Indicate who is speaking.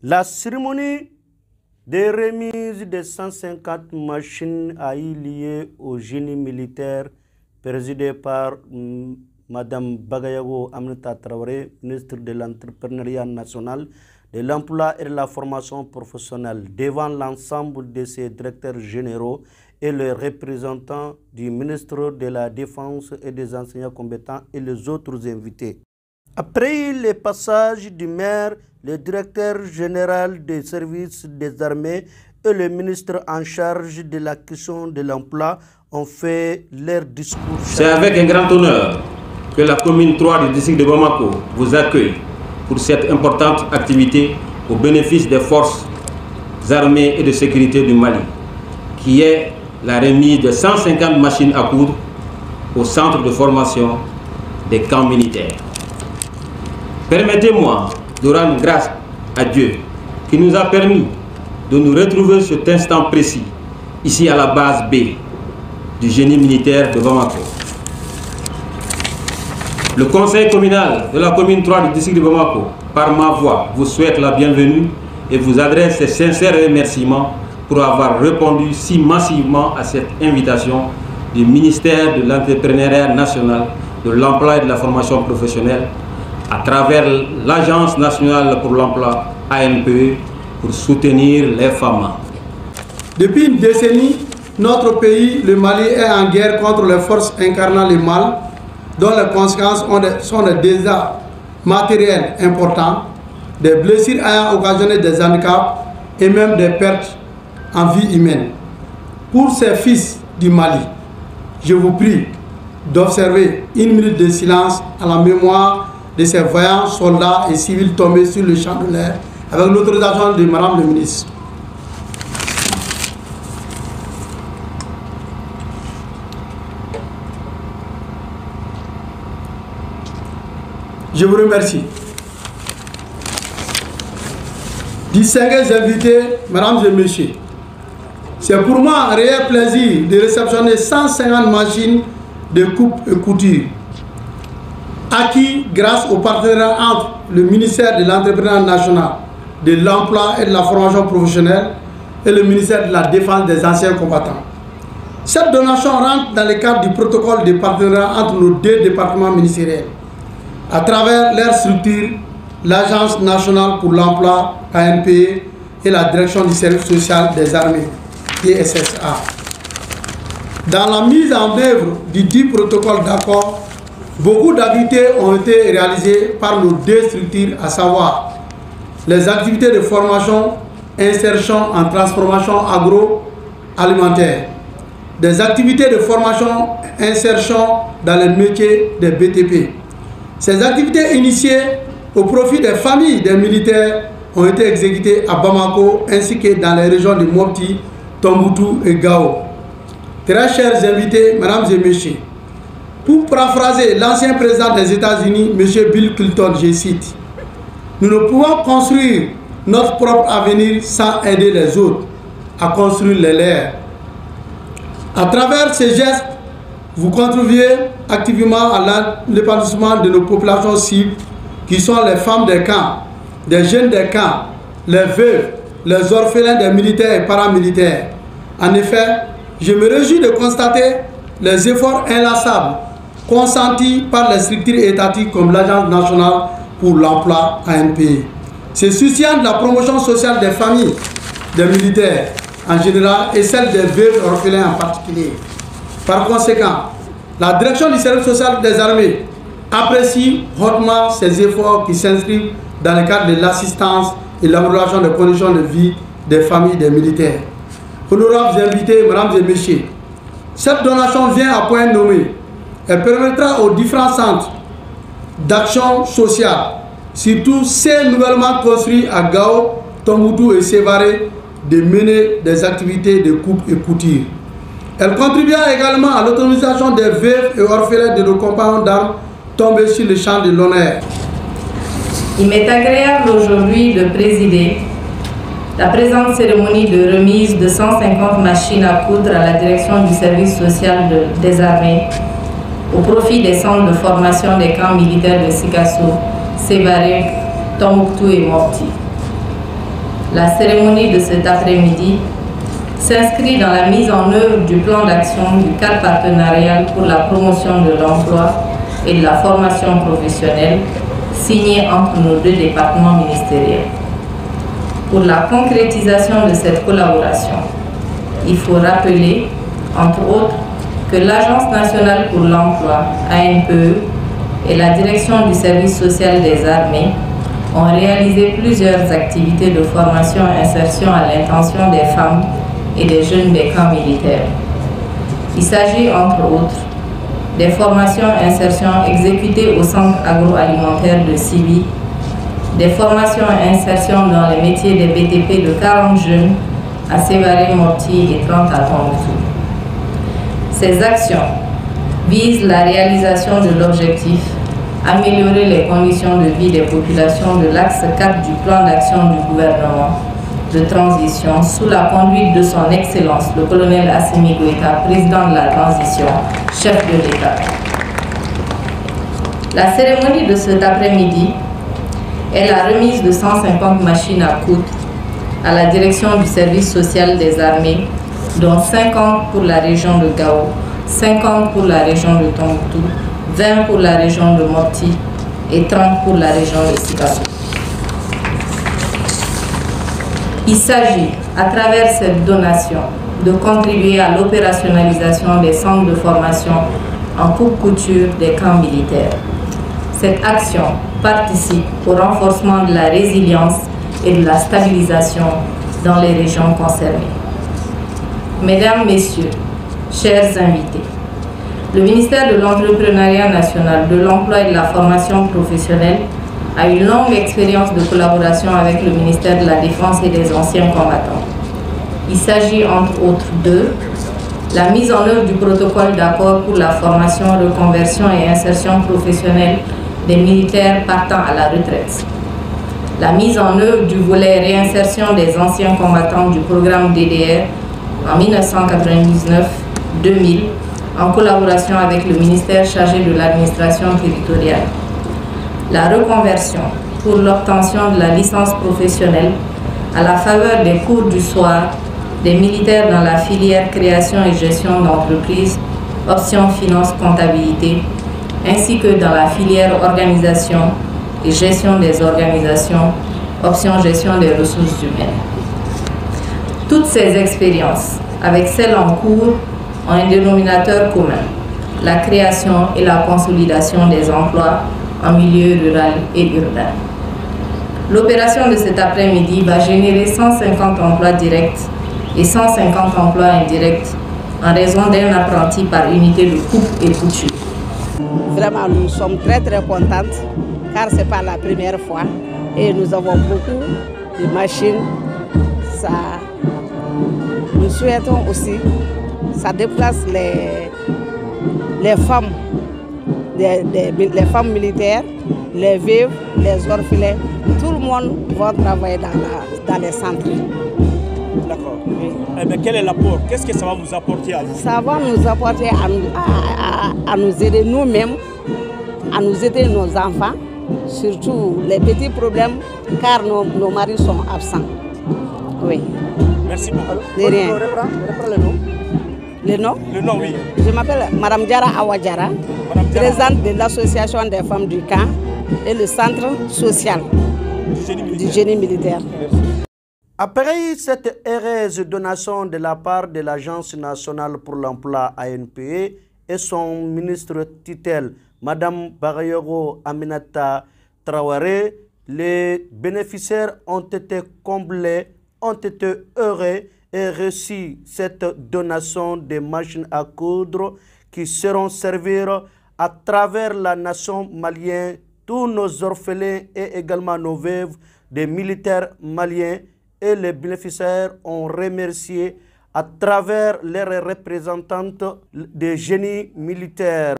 Speaker 1: La cérémonie de remise des 150 machines a eu lieu au génie militaire présidé par Madame Bagayogo Aminata Traoré, ministre de l'Entrepreneuriat national, de l'Emploi et de la formation professionnelle, devant l'ensemble de ses directeurs généraux et les représentants du ministre de la Défense et des enseignants compétents et les autres invités. Après le passage du maire, le directeur général des services des armées et le ministre en charge de la question de l'emploi ont fait leur discours.
Speaker 2: C'est avec un grand honneur que la commune 3 du district de Bamako vous accueille pour cette importante activité au bénéfice des forces armées et de sécurité du Mali, qui est la remise de 150 machines à coudre au centre de formation des camps militaires. Permettez-moi de rendre grâce à Dieu qui nous a permis de nous retrouver cet instant précis ici à la base B du génie militaire de Bamako. Le conseil communal de la commune 3 du district de Bamako, par ma voix, vous souhaite la bienvenue et vous adresse ses sincères remerciements pour avoir répondu si massivement à cette invitation du ministère de l'Entrepreneuriat national, de l'Emploi et de la formation professionnelle à travers l'Agence nationale pour l'emploi ANPE pour soutenir les femmes.
Speaker 3: Depuis une décennie, notre pays, le Mali, est en guerre contre les forces incarnant le mal, dont les conséquences sont des dégâts matériels importants, des blessures ayant occasionné des handicaps et même des pertes en vie humaine. Pour ces fils du Mali, je vous prie d'observer une minute de silence à la mémoire de ces vaillants soldats et civils tombés sur le champ de l'air avec l'autorisation de Madame le ministre. Je vous remercie. Distingués invités, Mesdames et Messieurs, c'est pour moi un réel plaisir de réceptionner 150 machines de coupe et couture acquis grâce au partenariat entre le ministère de l'Entrepreneuriat national, de l'Emploi et de la formation professionnelle et le ministère de la Défense des anciens combattants. Cette donation rentre dans le cadre du protocole de partenariat entre nos deux départements ministériels, à travers leur structure, l'Agence nationale pour l'emploi ANPE et la Direction du service social des armées, DSSA. Dans la mise en œuvre du dit protocole d'accord, beaucoup d'activités ont été réalisées par nos deux structures, à savoir les activités de formation, insertion en transformation agroalimentaire, des activités de formation, insertion dans les métiers des BTP. Ces activités initiées au profit des familles des militaires ont été exécutées à Bamako ainsi que dans les régions de Mopti, Tombouctou et Gao. Très chers invités, Mesdames et Messieurs, pour paraphraser l'ancien président des États-Unis, M. Bill Clinton, je cite, « Nous ne pouvons construire notre propre avenir sans aider les autres à construire les leurs. » À travers ces gestes, vous contribuez activement à l'épanouissement de nos populations cibles, qui sont les femmes des camps, des jeunes des camps, les veuves, les orphelins des militaires et paramilitaires. En effet, je me réjouis de constater les efforts inlassables consentis par les structures étatiques comme l'Agence nationale pour l'emploi ANPE. Ce soutien de la promotion sociale des familles des militaires en général et celle des veuves et orphelins en particulier. Par conséquent, la Direction du service social des armées apprécie hautement ces efforts qui s'inscrivent dans le cadre de l'assistance et l'amélioration des conditions de vie des familles des militaires. Honorables invités, Mesdames et Messieurs, cette donation vient à point nommé. Elle permettra aux différents centres d'action sociale, surtout ceux nouvellement construits à Gao, Tombouctou et Sévaré, de mener des activités de coupe et couture. Elle contribuera également à l'autonomisation des veuves et orphelins de nos compagnons d'armes tombés sur le champ de l'honneur.
Speaker 4: Il m'est agréable aujourd'hui de présider la présente cérémonie de remise de 150 machines à coudre à la direction du service social des armées au profit des centres de formation des camps militaires de Sikasso, Sévaré, Tombouctou et Mopti. La cérémonie de cet après-midi s'inscrit dans la mise en œuvre du plan d'action du cadre partenarial pour la promotion de l'emploi et de la formation professionnelle signé entre nos deux départements ministériels. Pour la concrétisation de cette collaboration, il faut rappeler, entre autres, que l'Agence nationale pour l'emploi, ANPE, et la Direction du service social des armées ont réalisé plusieurs activités de formation et insertion à l'intention des femmes et des jeunes des camps militaires. Il s'agit, entre autres, des formations et insertions exécutées au centre agroalimentaire de Sibi, des formations et insertions dans les métiers des BTP de 40 jeunes à Sévaré-Mortier et 30 à Tombouctou. Ces actions visent la réalisation de l'objectif améliorer les conditions de vie des populations de l'axe 4 du plan d'action du gouvernement de transition sous la conduite de son Excellence, le colonel Assimi Goïta, président de la transition, chef de l'État. La cérémonie de cet après-midi est la remise de 150 machines à coudre à la direction du service social des armées, dont 50 pour la région de Gao, 50 pour la région de Tombouctou, 20 pour la région de Morti et 30 pour la région de Sikasso. Il s'agit, à travers cette donation, de contribuer à l'opérationnalisation des centres de formation en coupe-couture des camps militaires. Cette action participe au renforcement de la résilience et de la stabilisation dans les régions concernées. Mesdames, Messieurs, chers invités, le ministère de l'Entrepreneuriat national, de l'Emploi et de la formation professionnelle a une longue expérience de collaboration avec le ministère de la Défense et des anciens combattants. Il s'agit entre autres de la mise en œuvre du protocole d'accord pour la formation, reconversion et insertion professionnelle des militaires partant à la retraite, la mise en œuvre du volet réinsertion des anciens combattants du programme DDR en 1999-2000 en collaboration avec le ministère chargé de l'administration territoriale, la reconversion pour l'obtention de la licence professionnelle à la faveur des cours du soir des militaires dans la filière création et gestion d'entreprise, option finance comptabilité, ainsi que dans la filière organisation et gestion des organisations, option gestion des ressources humaines. Toutes ces expériences, avec celles en cours, ont un dénominateur commun, la création et la consolidation des emplois en milieu rural et urbain. L'opération de cet après-midi va générer 150 emplois directs et 150 emplois indirects en raison d'un apprenti par unité de coupe et couture.
Speaker 5: Vraiment, nous sommes très contentes car ce n'est pas la première fois et nous avons beaucoup de machines. Nous souhaitons aussi, ça déplace les femmes, les femmes militaires, les veuves, les orphelins. Tout le monde va travailler dans les centres.
Speaker 6: D'accord. Oui. Eh bien, quel est l'apport? Qu'est-ce que ça va vous apporter à vous?
Speaker 5: Ça va nous apporter à nous aider nous-mêmes, à nous aider nos enfants, surtout les petits problèmes, car nos maris sont absents. Oui.
Speaker 6: Merci beaucoup.
Speaker 5: De rien.
Speaker 6: Reprends le nom.
Speaker 5: Le nom?
Speaker 6: Le nom, oui.
Speaker 5: Je m'appelle Madame Diara Awadjara, présidente de l'association des femmes du camp et le centre social du génie militaire.
Speaker 1: Après cette heureuse donation de la part de l'Agence nationale pour l'emploi ANPE et son ministre tutelle, Madame Bagayoko Aminata Traoré, les bénéficiaires ont été comblés, ont été heureux et reçu cette donation de machines à coudre qui seront servir à travers la nation malienne, tous nos orphelins et également nos veuves des militaires maliens, et les bénéficiaires ont remercié à travers leurs représentantes des génies militaires.